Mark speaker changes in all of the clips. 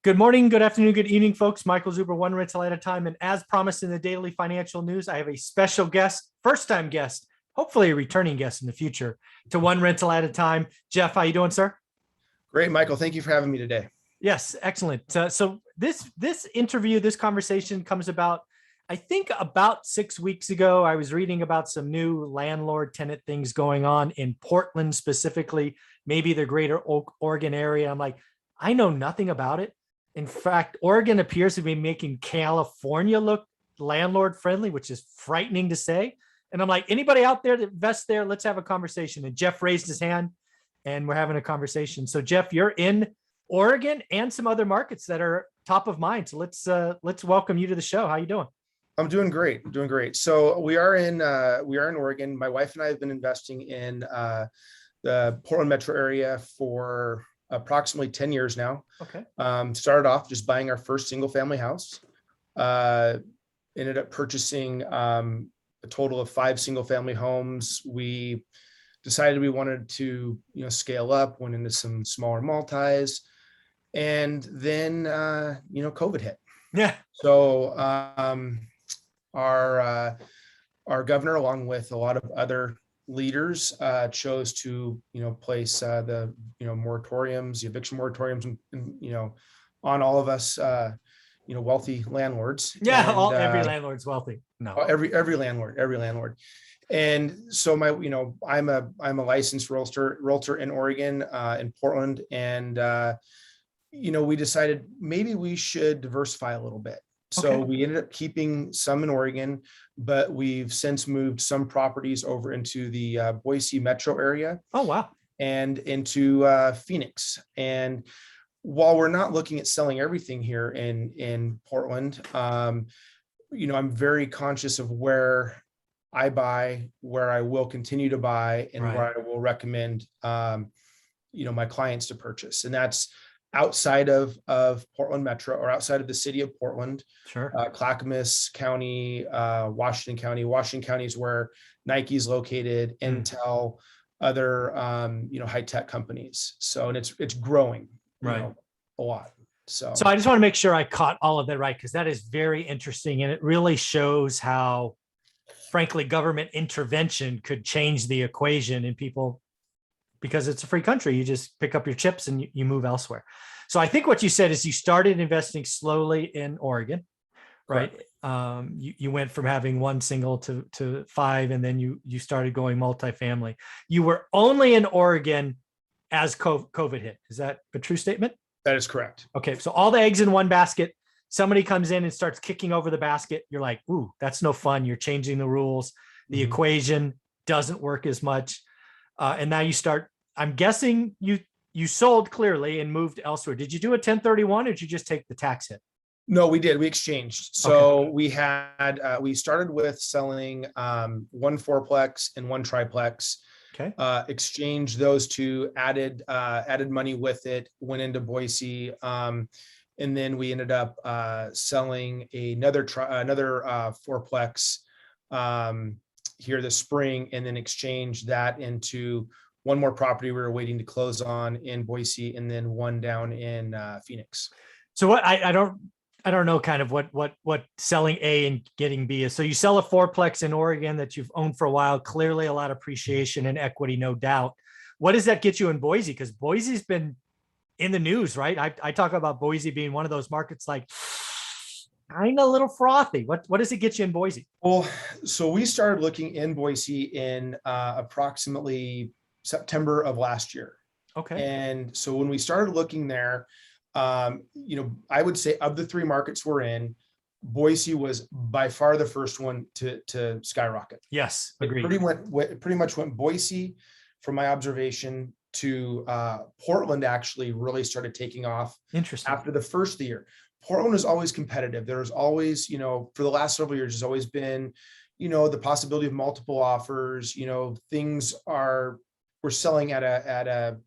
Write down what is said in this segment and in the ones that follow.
Speaker 1: Good morning, good afternoon, good evening, folks. Michael Zuber, one rental at a time. And as promised in the daily financial news, I have a special guest, first-time guest, hopefully a returning guest in the future to one rental at a time. Jeff, how you doing, sir?
Speaker 2: Great, Michael. Thank you for having me today.
Speaker 1: Yes, excellent. So this interview, this conversation comes about, I think about 6 weeks ago. I was reading about some new landlord tenant things going on in Portland specifically, maybe the greater Oregon area. I'm like, I know nothing about it. In fact, Oregon appears to be making California look landlord friendly, which is frightening to say. And I'm like, anybody out there that invests there, let's have a conversation. And Jeff raised his hand and we're having a conversation. So Jeff, you're in Oregon and some other markets that are top of mind. So let's welcome you to the show. How you doing?
Speaker 2: I'm doing great. I'm doing great. So we are in Oregon. My wife and I have been investing in the Portland metro area for approximately 10 years now.
Speaker 1: Okay.
Speaker 2: Started off just buying our first single family house. Ended up purchasing a total of 5 single family homes. We decided we wanted to, scale up, went into some smaller multis, and then, COVID hit.
Speaker 1: Yeah.
Speaker 2: So our governor, along with a lot of other leaders, chose to place the moratoriums, the eviction moratoriums, on all of us, wealthy landlords.
Speaker 1: Yeah.
Speaker 2: And,
Speaker 1: Every landlord's wealthy. No.
Speaker 2: every landlord. And so I'm a licensed realtor in Oregon, in Portland, and we decided maybe we should diversify a little bit. So
Speaker 1: Okay.
Speaker 2: we ended up keeping some in Oregon, but we've since moved some properties over into the Boise metro area
Speaker 1: Oh, wow.
Speaker 2: and into Phoenix. And while we're not looking at selling everything here in Portland, I'm very conscious of where I buy, where I will continue to buy, and
Speaker 1: Right.
Speaker 2: where I will recommend my clients to purchase. And that's outside of Portland metro, or outside of the city of Portland.
Speaker 1: Sure.
Speaker 2: Clackamas County, Washington County. Washington County is where Nike's located, Intel, other high tech companies. So, and it's growing,
Speaker 1: Right.
Speaker 2: a lot. So
Speaker 1: I just want to make sure I caught all of that right, because that is very interesting. And it really shows how, frankly, government intervention could change the equation in people, because it's a free country. You just pick up your chips and you move elsewhere. So I think what you said is you started investing slowly in Oregon, right? You went from having one single to 5, and then you started going multifamily. You were only in Oregon as COVID hit. Is that a true statement?
Speaker 2: that is correct.
Speaker 1: Okay. So all the eggs in one basket. Somebody comes in and starts kicking over the basket. You're like, ooh, that's no fun. You're changing the rules. The equation doesn't work as much. And now you start, I'm guessing you sold clearly and moved elsewhere. Did you do a 1031 or did you just take the tax hit?
Speaker 2: No, we did. We exchanged. So we started with selling one fourplex and one triplex.
Speaker 1: Okay.
Speaker 2: Exchanged those two, added money with it, went into Boise. And then we ended up selling another fourplex here this spring, and then exchanged that into one more property we were waiting to close on in Boise, and then one down in Phoenix.
Speaker 1: So what I don't know kind of what selling A and getting B is. So you sell a fourplex in Oregon that you've owned for a while, clearly a lot of appreciation and equity, no doubt. What does that get you in Boise? Because Boise's been in the news, right? I talk about Boise being one of those markets like kind of a little frothy. What does it get you in Boise?
Speaker 2: Well, so we started looking in Boise in approximately September of last year.
Speaker 1: Okay.
Speaker 2: And so when we started looking there, I would say of the 3 markets we're in, Boise was by far the first one to skyrocket.
Speaker 1: Yes,
Speaker 2: It
Speaker 1: agreed.
Speaker 2: pretty much went Boise, from my observation, to Portland actually really started taking off
Speaker 1: Interesting.
Speaker 2: after the first of the year. Portland was always competitive. There was always, for the last several years, there's always been, the possibility of multiple offers. We're selling at a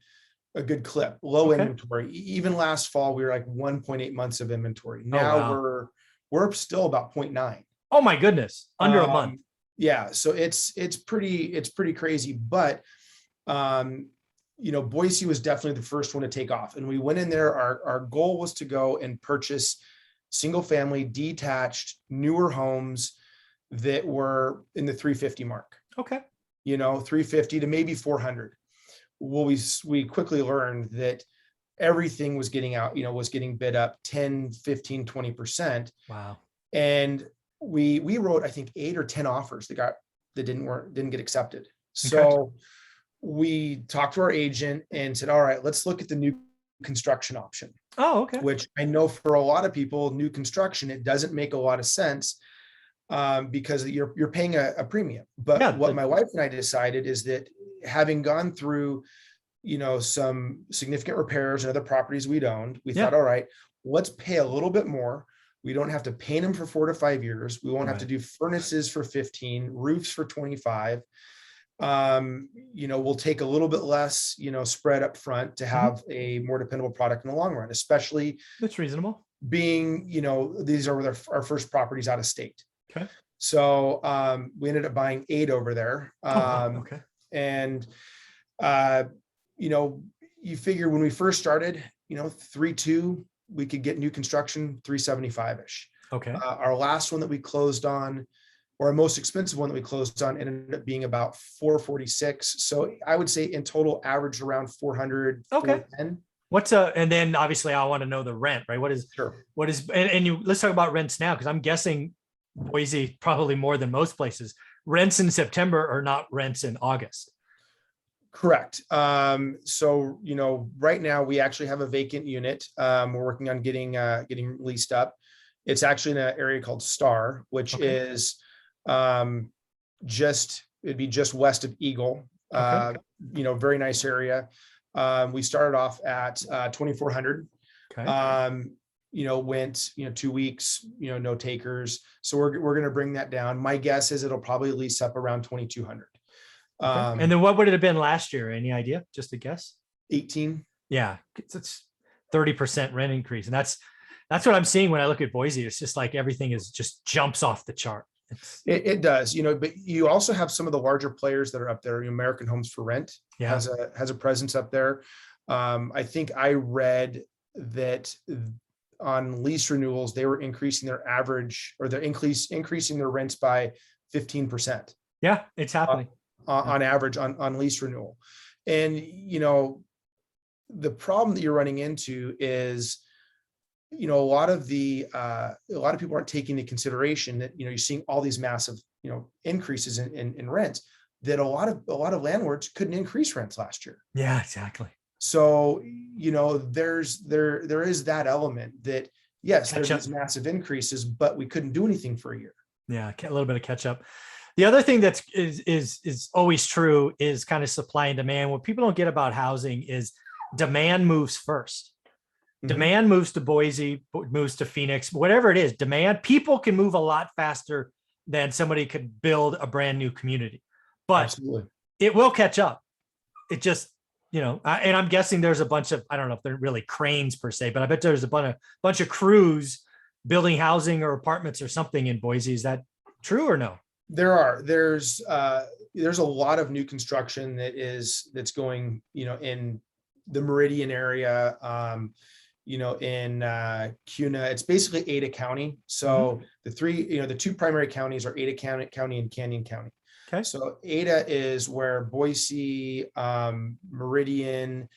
Speaker 2: good clip, low inventory. Even last fall, we were like 1.8 months of inventory. Now we're still about 0.9.
Speaker 1: Oh my goodness, under a month.
Speaker 2: Yeah, so it's pretty crazy. But Boise was definitely the first one to take off. And we went in there. Our goal was to go and purchase single family, detached, newer homes that were in the 350 mark.
Speaker 1: Okay.
Speaker 2: 350 to maybe 400. Well, we quickly learned that everything was getting out, was getting bid up 10, 15, 20%.
Speaker 1: Wow.
Speaker 2: And we wrote, I think, 8 or 10 offers that didn't get accepted. So
Speaker 1: Okay.
Speaker 2: we talked to our agent and said, all right, let's look at the new construction option.
Speaker 1: Oh, okay.
Speaker 2: Which I know for a lot of people, new construction, it doesn't make a lot of sense because you're paying a premium. But
Speaker 1: Yeah,
Speaker 2: what my wife and I decided is that having gone through, some significant repairs and other properties we'd owned, we thought, all right, let's pay a little bit more. We don't have to paint them for 4 to 5 years. We won't have to do furnaces for 15, roofs for 25. We'll take a little bit less, spread up front to have a more dependable product in the long run, especially
Speaker 1: that's reasonable.
Speaker 2: Being, these are our first properties out of state.
Speaker 1: Okay.
Speaker 2: So we ended up buying 8 over there.
Speaker 1: Okay.
Speaker 2: And you figure when we first started, 3.2, we could get new construction 375-ish.
Speaker 1: Okay.
Speaker 2: Our last one that we closed on, or our most expensive one that we closed on, ended up being about 446. So I would say in total averaged around 400.
Speaker 1: Okay.
Speaker 2: 410.
Speaker 1: And then obviously I want to know the rent, right?
Speaker 2: Sure.
Speaker 1: Let's talk about rents now, because I'm guessing Boise probably more than most places. Rents in September are not rents in August.
Speaker 2: Correct. So, right now we actually have a vacant unit. We're working on getting leased up. It's actually in an area called Star, which is it'd be just west of Eagle. Very nice area. We started off at 2,400.
Speaker 1: Okay.
Speaker 2: Went 2 weeks, no takers. So we're going to bring that down. My guess is it'll probably lease up around 2,200.
Speaker 1: And then what would it have been last year? Any idea? Just a guess.
Speaker 2: 18.
Speaker 1: Yeah, it's 30% rent increase, and that's what I'm seeing when I look at Boise. It's just like everything is just jumps off the chart.
Speaker 2: It does, but you also have some of the larger players that are up there. American Homes for Rent has a presence up there. I think I read that on lease renewals, they were increasing their average, or they're increasing their rents by 15%.
Speaker 1: Yeah, it's happening.
Speaker 2: On average on lease renewal. And, the problem that you're running into is, a lot of people aren't taking into consideration that, you're seeing all these massive, increases in rents that a lot of landlords couldn't increase rents last year.
Speaker 1: Yeah, exactly.
Speaker 2: So, there is that element that, yes, there's these massive increases, but we couldn't do anything for a year.
Speaker 1: Yeah, a little bit of catch up. The other thing that's is always true is kind of supply and demand. What people don't get about housing is demand moves first. Demand moves to Boise, moves to Phoenix, whatever it is. Demand, people can move a lot faster than somebody could build a brand new community, but Absolutely. It will catch up. It just, and I'm guessing there's a bunch of, I don't know if they're really cranes per se, but I bet there's a bunch of crews building housing or apartments or something in Boise. Is that true or no?
Speaker 2: There's a lot of new construction that's going, in the Meridian area, in Kuna. It's basically Ada County. So the two primary counties are Ada County and Canyon County. Okay. So Ada is where Boise, Meridian,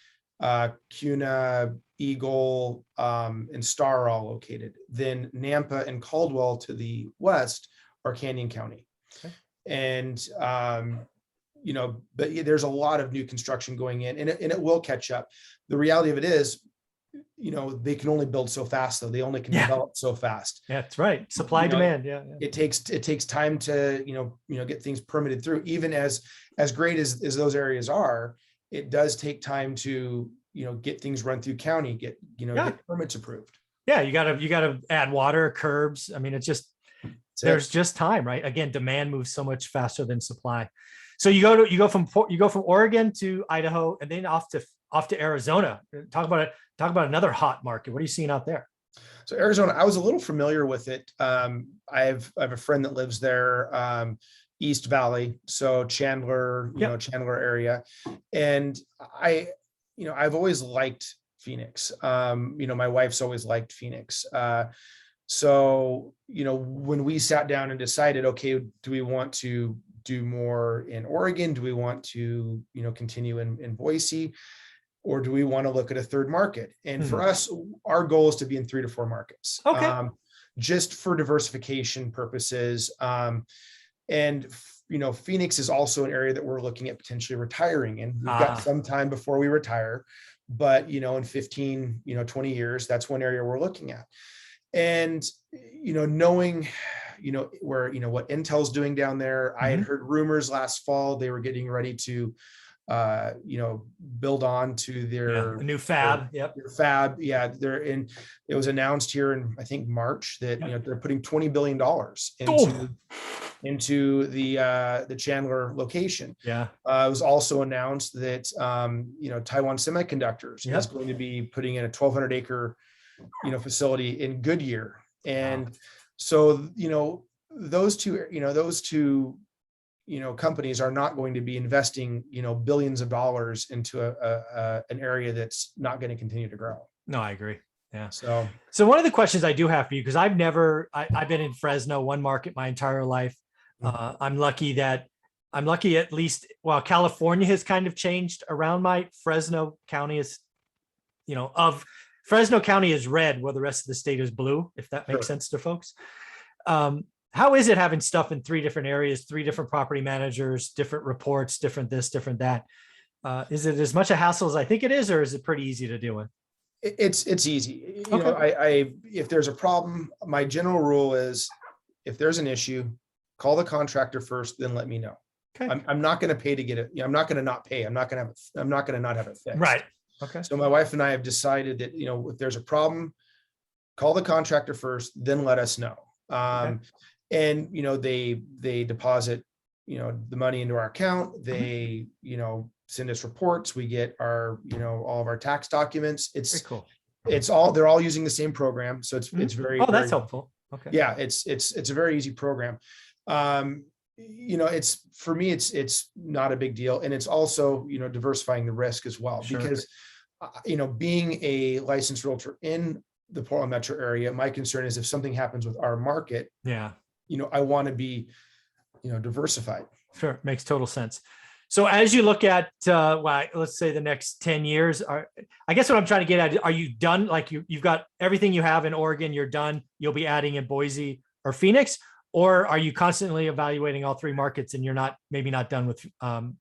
Speaker 2: Kuna, Eagle, and Star are all located. Then Nampa and Caldwell to the west are Canyon County. Okay. And, but there's a lot of new construction going in, and it will catch up. The reality of it is, they can only build so fast, though. They only can develop so fast. Yeah, that's right. Supply demand. Yeah. It takes time to, get things permitted through. Even as great as those areas are, it does take time to, get things run through county, get permits approved. Yeah. You gotta add water, curbs. I mean, there's just time, right? Again, demand moves so much faster than supply. So you go from Oregon to Idaho, and then off to Arizona. Talk about another hot market. What are you seeing out there? So Arizona, I was a little familiar with it. I have a friend that lives there. East Valley, so Chandler,
Speaker 1: Yep.
Speaker 2: Chandler area. And I've always liked Phoenix. My wife's always liked Phoenix. So, when we sat down and decided, okay, do we want to do more in Oregon? Do we want to, continue in Boise? Or do we want to look at a third market? And for us, our goal is to be in 3 to 4 markets,
Speaker 1: Okay.
Speaker 2: just for diversification purposes. And Phoenix is also an area that we're looking at potentially retiring in. We've got some time before we retire, but in 15, 20 years, that's one area we're looking at. And knowing where what Intel's doing down there, I had heard rumors last fall they were getting ready to build on to their
Speaker 1: new fab.
Speaker 2: Their fab. Yeah. It was announced here in, I think, March that, they're putting $20 billion into the Chandler location.
Speaker 1: Yeah.
Speaker 2: It was also announced that, Taiwan Semiconductors is going to be putting in a 1,200 acre, facility in Goodyear. And so, those two, companies are not going to be investing, billions of dollars into an area that's not going to continue to grow. No,
Speaker 1: I agree. Yeah.
Speaker 2: So
Speaker 1: one of the questions I do have for you, because I've been in Fresno, one market my entire life. I'm lucky at least, well, California has kind of changed around my Fresno County is, Fresno County is red, while the rest of the state is blue, if that makes sense to folks. How is it having stuff in 3 different areas, 3 different property managers, different reports, different this, different that? Is it as much a hassle as I think it is, or is it pretty easy to deal with?
Speaker 2: It's easy. If there's a problem, my general rule is if there's an issue, call the contractor first, then let me know. Okay. I'm not going to pay to get it. I'm not going to not pay. I'm not going to not have it fixed.
Speaker 1: Right. Okay.
Speaker 2: So my wife and I have decided that, if there's a problem, call the contractor first, then let us know. And, they deposit, the money into our account. They, send us reports. We get our, all of our tax documents. It's very cool. They're all using the same program. So it's very,
Speaker 1: that's helpful. Okay.
Speaker 2: Yeah. It's a very easy program. It's, for me, it's not a big deal. And it's also, diversifying the risk as well, because, being a licensed realtor in the Portland metro area, my concern is if something happens with our market, I want to be, diversified.
Speaker 1: Sure. Makes total sense. So as you look at, let's say the next 10 years, I guess what I'm trying to get at, are you done? Like you've got everything you have in Oregon, you're done. You'll be adding in Boise or Phoenix, or are you constantly evaluating all 3 markets and you're maybe not done with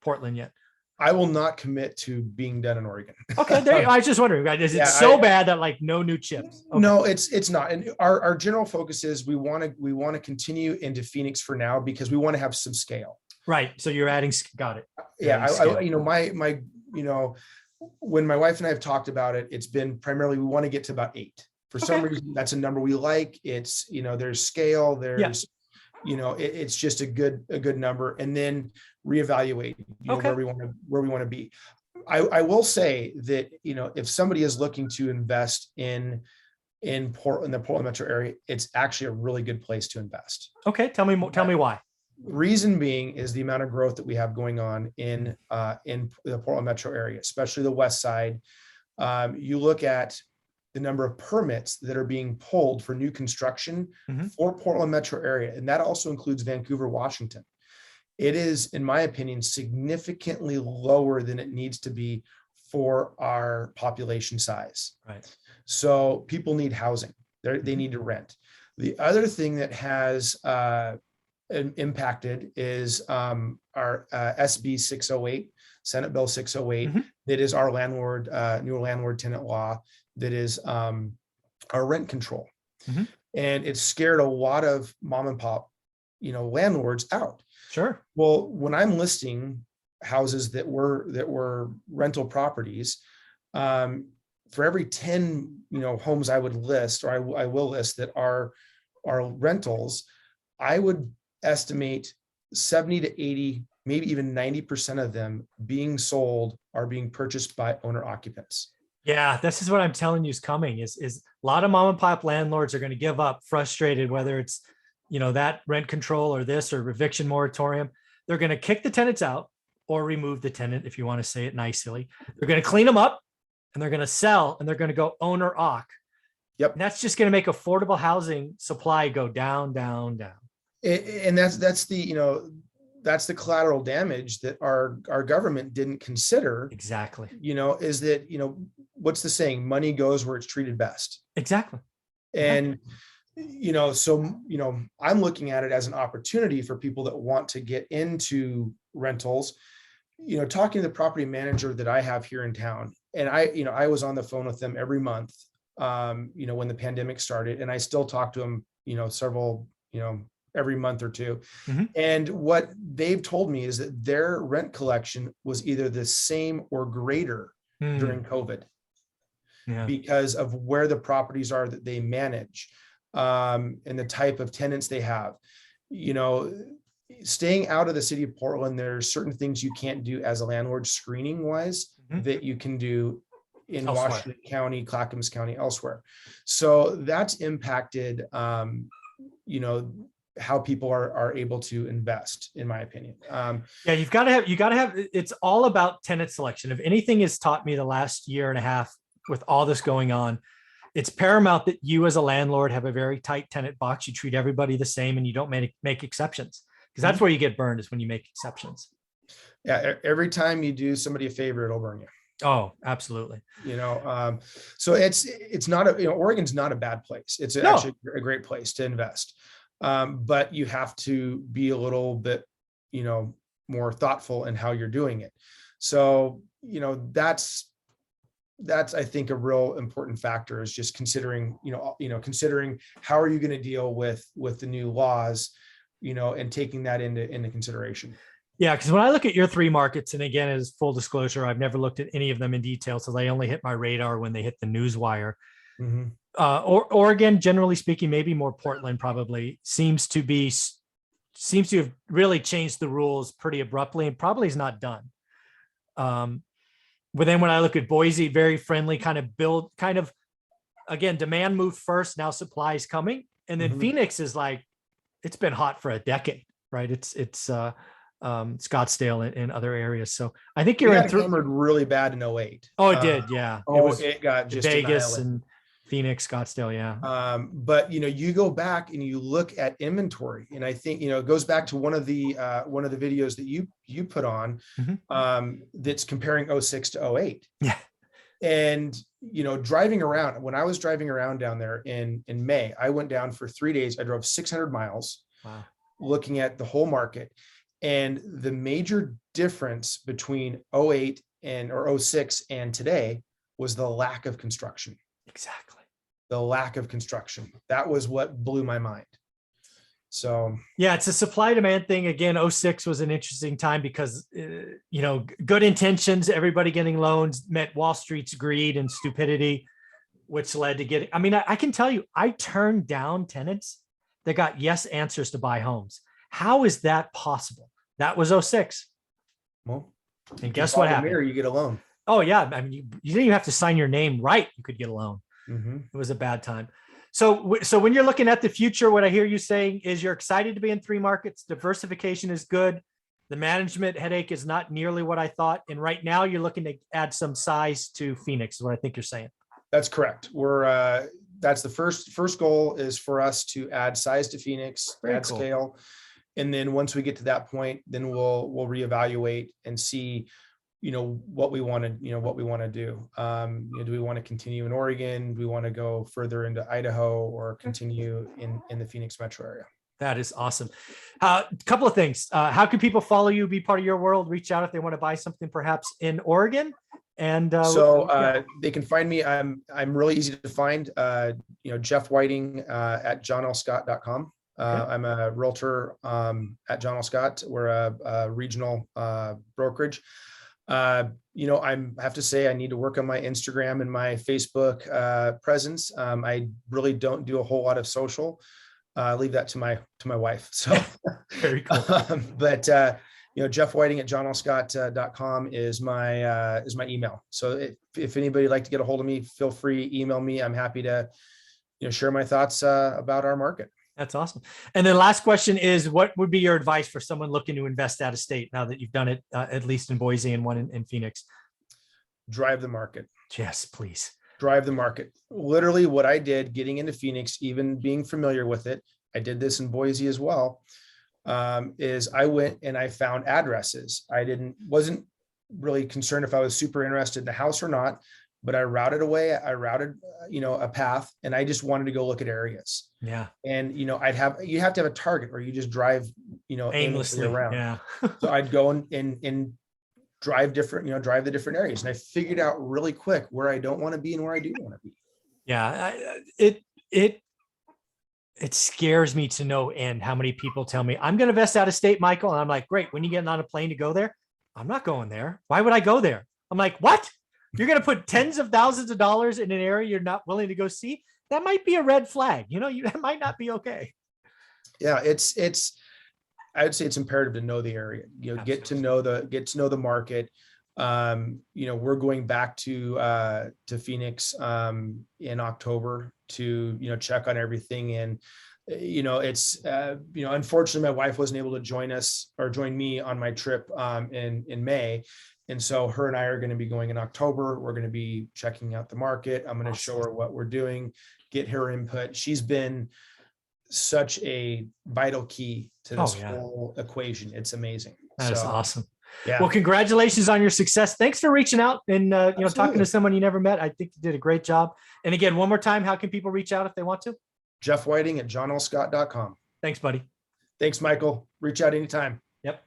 Speaker 1: Portland yet?
Speaker 2: I will not commit to being done in Oregon.
Speaker 1: Okay. I was just wondering, is it so bad that like no new chips? Okay.
Speaker 2: No, it's not. And our general focus is we want to continue into Phoenix for now because we want to have some scale.
Speaker 1: Right. So you're adding, got it.
Speaker 2: Yeah. When my wife and I have talked about it, it's been primarily, we want to get to about 8. For some reason, that's a number we like. It's, there's scale, there's, it's just a good number, and then reevaluate, where we want to be. I will say that, if somebody is looking to invest in the Portland metro area, it's actually a really good place to invest.
Speaker 1: Okay. Tell me why.
Speaker 2: Reason being is the amount of growth that we have going on in the Portland metro area, especially the west side. You look at the number of permits that are being pulled for new construction for Portland metro area, and that also includes Vancouver, Washington. It is, in my opinion, significantly lower than it needs to be for our population size. Right. So people need housing. They need to rent. The other thing that has impacted is our SB 608, Senate Bill 608, that is our new landlord tenant law, that is our rent control. And it's scared a lot of mom and pop, landlords out. Sure. Well, when I'm listing houses that were rental properties, for every 10, homes I would list, or I will list that are rentals, I would estimate 70 to 80, maybe even 90% of them being sold are being purchased by owner occupants.
Speaker 1: Yeah, this is what I'm telling you is coming, is a lot of mom and pop landlords are going to give up frustrated, whether it's that rent control or this or eviction moratorium, they're going to kick the tenants out or remove the tenant, if you want to say it nicely. They're going to clean them up and they're going to sell and they're going to go owner occ.
Speaker 2: Yep.
Speaker 1: And that's just going to make affordable housing supply go down, down, down.
Speaker 2: And that's the collateral damage that our government didn't consider.
Speaker 1: Exactly.
Speaker 2: Is that, what's the saying? Money goes where it's treated best.
Speaker 1: Exactly.
Speaker 2: And, I'm looking at it as an opportunity for people that want to get into rentals. Talking to the property manager that I have here in town, and I was on the phone with them every month, when the pandemic started, and I still talk to them, several, every month or two.
Speaker 1: Mm-hmm.
Speaker 2: And what they've told me is that their rent collection was either the same or greater during COVID, because of where the properties are that they manage, and the type of tenants they have. Staying out of the city of Portland, there are certain things you can't do as a landlord screening wise that you can do in elsewhere. Washington County, Clackamas County, elsewhere. So that's impacted, how people are able to invest, in my opinion.
Speaker 1: You got to have, it's all about tenant selection. If anything has taught me the last year and a half with all this going on, it's paramount that you as a landlord have a very tight tenant box. You treat everybody the same and you don't make exceptions, because that's where you get burned, is when you make exceptions.
Speaker 2: Yeah. Every time you do somebody a favor, it'll burn you.
Speaker 1: Oh, absolutely.
Speaker 2: So it's not Oregon's not a bad place. It's actually a great place to invest. But you have to be a little bit, more thoughtful in how you're doing it. So, that's, I think, a real important factor, is just considering, considering how are you going to deal with the new laws, and taking that into consideration.
Speaker 1: Yeah, because when I look at your 3 markets, and again, as full disclosure, I've never looked at any of them in detail, so they only hit my radar when they hit the news wire.
Speaker 2: Mm-hmm.
Speaker 1: Oregon, generally speaking, maybe more Portland, probably seems to have really changed the rules pretty abruptly, and probably is not done. But then when I look at Boise, very friendly, again, demand moved first, now supply is coming, and then Phoenix is like, it's been hot for a decade, right? It's Scottsdale and other areas. So I think you're
Speaker 2: hammered really bad in 2008.
Speaker 1: Oh, it did. Yeah.
Speaker 2: It got just
Speaker 1: Vegas and Phoenix, Scottsdale. Yeah.
Speaker 2: But you go back and you look at inventory, and I think, it goes back to one of the videos that you put on, that's comparing 2006 to 2008.
Speaker 1: Yeah.
Speaker 2: And, driving around, when I was driving around down there in May, I went down for 3 days. I drove 600 miles.
Speaker 1: Wow. Looking
Speaker 2: at the whole market. And the major difference between 2008 or 2006 and today was the lack of construction.
Speaker 1: Exactly.
Speaker 2: The lack of construction. That was what blew my mind. So,
Speaker 1: yeah, it's a supply demand thing. Again, 2006 was an interesting time because, good intentions, everybody getting loans met Wall Street's greed and stupidity, which led to I can tell you, I turned down tenants that got yes answers to buy homes. How is that possible? That was 2006.
Speaker 2: Well,
Speaker 1: and guess what happened?
Speaker 2: You get a loan.
Speaker 1: Oh yeah. I mean, you didn't even have to sign your name right. You could get a loan. It was a bad time. So when you're looking at the future, what I hear you saying is you're excited to be in 3 markets. Diversification is good. The management headache is not nearly what I thought. And right now you're looking to add some size to Phoenix is what I think you're saying.
Speaker 2: That's correct. That's the first goal, is for us to add size to Phoenix, add scale. And then once we get to that point, then we'll reevaluate and see, what we want to do. Do we want to continue in Oregon? Do we want to go further into Idaho, or continue in the Phoenix metro area?
Speaker 1: That is awesome. A couple of things. How can people follow you, be part of your world, reach out if they want to buy something perhaps in Oregon? And
Speaker 2: they can find me. I'm really easy to find. Jeff Whiting at johnlscott.com. I'm a realtor at John L. Scott. We're a regional brokerage. I have to say I need to work on my Instagram and my Facebook presence. I really don't do a whole lot of social. Leave that to my wife. So
Speaker 1: very cool.
Speaker 2: But Jeff Whiting at johnlscott.com is my email. So if anybody would like to get a hold of me, feel free, email me. I'm happy to share my thoughts about our market.
Speaker 1: That's awesome. And then last question is, what would be your advice for someone looking to invest out of state now that you've done it, at least in Boise and one in Phoenix?
Speaker 2: Drive the market.
Speaker 1: Yes, please.
Speaker 2: Drive the market. Literally what I did getting into Phoenix, even being familiar with it, I did this in Boise as well, is I went and I found addresses. Wasn't really concerned if I was super interested in the house or not, but I routed a path, and I just wanted to go look at areas.
Speaker 1: Yeah.
Speaker 2: And, you have to have a target, or you just drive, aimlessly around.
Speaker 1: Yeah.
Speaker 2: So I'd go and drive drive the different areas. And I figured out really quick where I don't want to be and where I do want to be.
Speaker 1: Yeah. It scares me to no end how many people tell me, I'm going to invest out of state, Michael. And I'm like, great. When you get on a plane to go there, I'm not going there. Why would I go there? I'm like, what? You're going to put tens of thousands of dollars in an area you're not willing to go see? That might be a red flag. That might not be okay.
Speaker 2: Yeah, I would say it's imperative to know the area, get to know the market. We're going back to Phoenix in October to, check on everything. And, it's, unfortunately my wife wasn't able to join me on my trip in May. And so her and I are going to be going in October. We're going to be checking out the market. I'm going to show her what we're doing, get her input. She's been such a vital key to this whole equation. It's amazing.
Speaker 1: That is awesome.
Speaker 2: Yeah.
Speaker 1: Well, congratulations on your success. Thanks for reaching out and talking to someone you never met. I think you did a great job. And again, one more time, how can people reach out if they want to?
Speaker 2: Jeff Whiting at johnlscott.com.
Speaker 1: Thanks, buddy.
Speaker 2: Thanks, Michael. Reach out anytime.
Speaker 1: Yep.